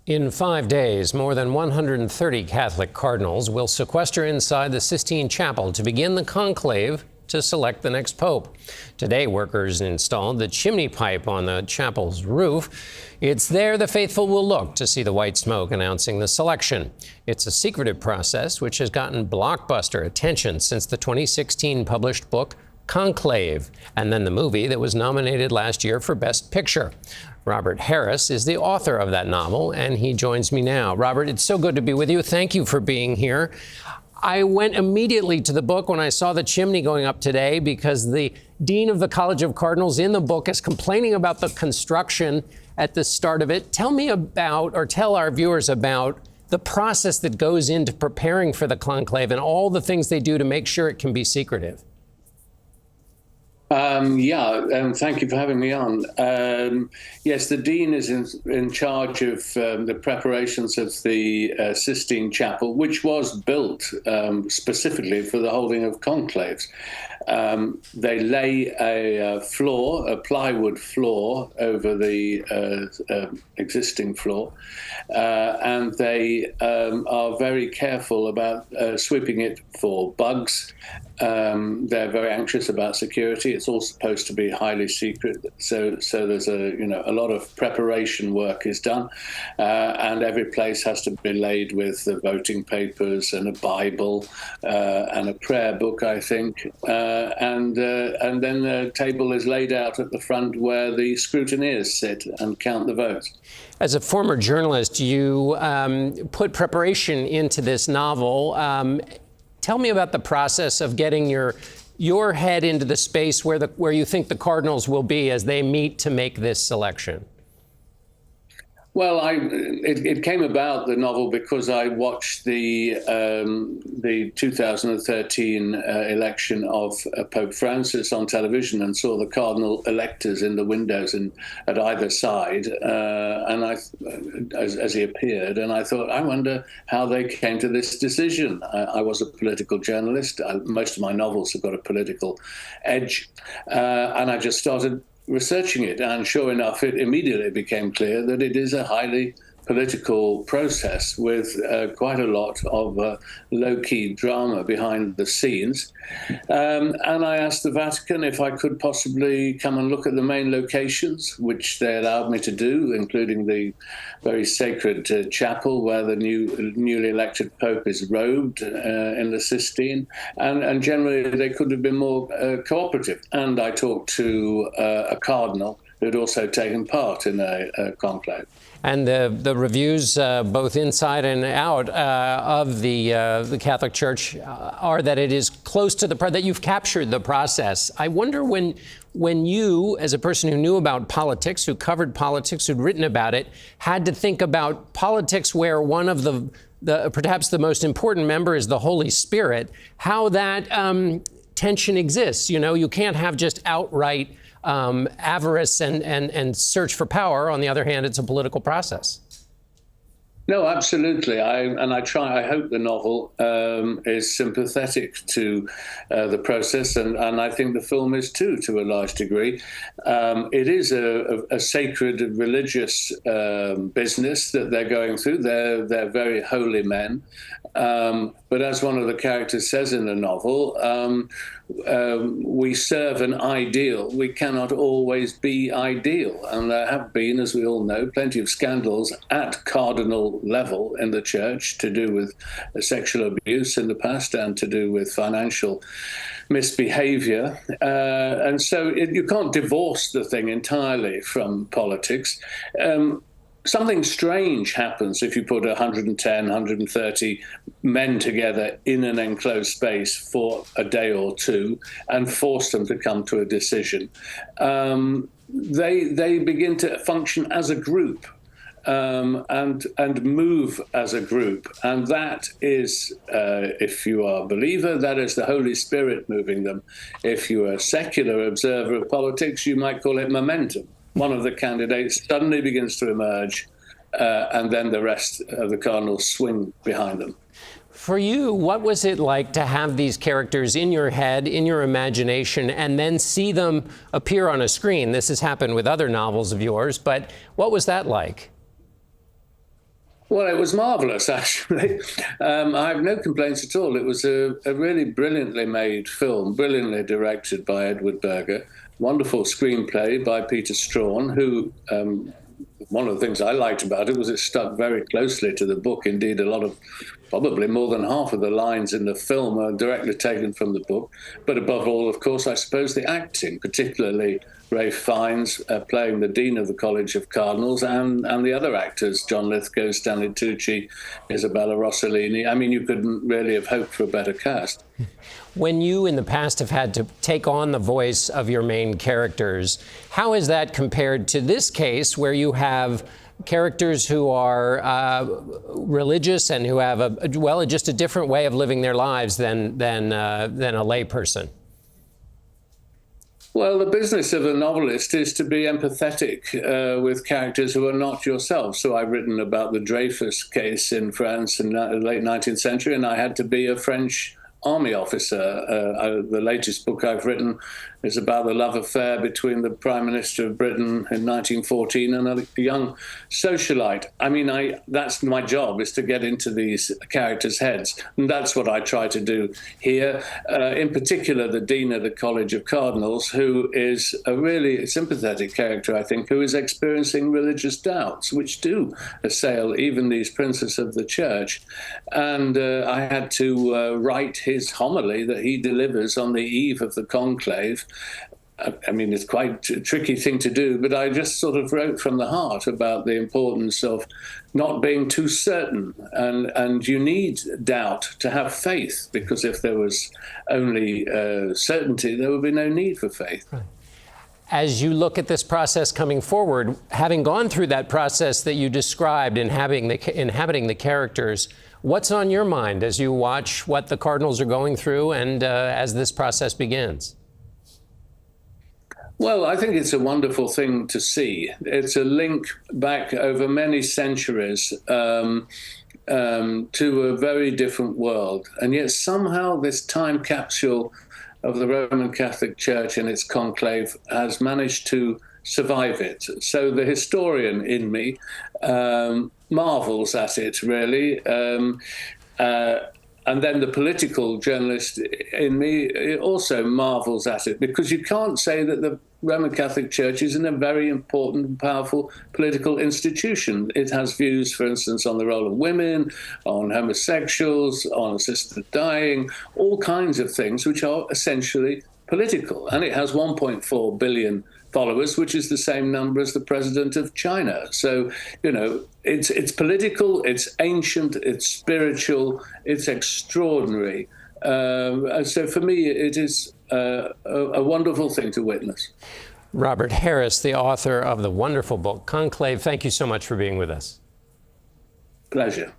In 5 days, more than 130 Catholic cardinals will sequester inside the Sistine Chapel to begin the conclave to select the next pope. Today, workers installed the chimney pipe on the chapel's roof. It's there the faithful will look to see the white smoke announcing the selection. It's a secretive process which has gotten blockbuster attention since the 2016 published book Conclave, and then the movie that was nominated last year for Best Picture. Robert Harris is the author of that novel, and he joins me now. Robert, it's so good to be with you. Thank you for being here. I went immediately to the book when I saw the chimney going up today because the dean of the College of Cardinals in the book is complaining about the construction at the start of it. Tell me about, or tell our viewers about, the process that goes into preparing for the conclave and all the things they do to make sure it can be secretive. Thank you for having me on. Yes, the dean is in charge of the preparations of the Sistine Chapel, which was built specifically for the holding of conclaves. They lay a plywood floor over the existing floor, and they are very careful about sweeping it for bugs. They're very anxious about security. It's all supposed to be highly secret, so there's a lot of preparation work is done, and every place has to be laid with the voting papers and a Bible and a prayer book, I think, and then the table is laid out at the front where the scrutineers sit and count the votes. As a former journalist, you put preparation into this novel. Tell me about the process of getting your head into the space where you think the cardinals will be as they meet to make this selection. Well, it came about, the novel, because I watched the 2013 election of Pope Francis on television and saw the cardinal electors in the windows at either side, and as he appeared, and I thought, I wonder how they came to this decision. I was a political journalist. Most of my novels have got a political edge, and I just started researching it, and sure enough, it immediately became clear that it is a highly political process with quite a lot of low-key drama behind the scenes. And I asked the Vatican if I could possibly come and look at the main locations, which they allowed me to do, including the very sacred chapel where the newly elected Pope is robed in the Sistine. And generally, they could have been more cooperative. And I talked to a cardinal who had also taken part in a conclave. And the reviews, both inside and out of the Catholic Church, are that it is close to that you've captured the process. I wonder when you, as a person who knew about politics, who covered politics, who'd written about it, had to think about politics where one of the perhaps the most important member is the Holy Spirit, how that tension exists. You know, you can't have just outright avarice and search for power. On the other hand, it's a political process. No, absolutely. I hope the novel is sympathetic to the process, and I think the film is too, to a large degree. It is a sacred religious business that they're going through. They're very holy men. But as one of the characters says in the novel, we serve an ideal. We cannot always be ideal. And there have been, as we all know, plenty of scandals at cardinal level in the church to do with sexual abuse in the past and to do with financial misbehavior. And so you can't divorce the thing entirely from politics. Something strange happens if you put 110, 130 men together in an enclosed space for a day or two and force them to come to a decision. They begin to function as a group and move as a group. And that is, if you are a believer, that is the Holy Spirit moving them. If you are a secular observer of politics, you might call it momentum. One of the candidates suddenly begins to emerge, and then the rest of the cardinals swing behind them. For you, what was it like to have these characters in your head, in your imagination, and then see them appear on a screen? This has happened with other novels of yours, but what was that like? Well, it was marvelous, actually. I have no complaints at all. It was a really brilliantly made film, brilliantly directed by Edward Berger, wonderful screenplay by Peter Strawn, who one of the things I liked about it was it stuck very closely to the book. Indeed, a lot of, probably more than half of the lines in the film are directly taken from the book. But above all, of course, I suppose the acting, particularly Ralph Fiennes playing the Dean of the College of Cardinals, and the other actors, John Lithgow, Stanley Tucci, Isabella Rossellini. I mean, you couldn't really have hoped for a better cast. When you in the past have had to take on the voice of your main characters, how is that compared to this case where you have characters who are religious and who have just a different way of living their lives than a layperson? Well, the business of a novelist is to be empathetic with characters who are not yourself. So I've written about the Dreyfus case in France in the late 19th century, and I had to be a French army officer. The latest book I've written is about the love affair between the Prime Minister of Britain in 1914 and a young socialite. I mean, that's my job, is to get into these characters' heads. And that's what I try to do here. In particular, the Dean of the College of Cardinals, who is a really sympathetic character, I think, who is experiencing religious doubts, which do assail even these princes of the church. And I had to write his homily that he delivers on the eve of the conclave. I mean, it's quite a tricky thing to do, but I just sort of wrote from the heart about the importance of not being too certain. And you need doubt to have faith, because if there was only certainty, there would be no need for faith. Right. As you look at this process coming forward, having gone through that process that you described, inhabiting the characters, what's on your mind as you watch what the Cardinals are going through and as this process begins? Well, I think it's a wonderful thing to see. It's a link back over many centuries to a very different world. And yet somehow this time capsule of the Roman Catholic Church and its conclave has managed to survive it. So the historian in me marvels at it, really. And then the political journalist in me also marvels at it, because you can't say that the Roman Catholic Church isn't a very important and powerful political institution. It has views, for instance, on the role of women, on homosexuals, on assisted dying, all kinds of things which are essentially political. And it has 1.4 billion followers, which is the same number as the president of China. So, you know, it's political, it's ancient, it's spiritual, it's extraordinary. So for me, it is a wonderful thing to witness. Robert Harris, the author of the wonderful book Conclave, thank you so much for being with us. Pleasure.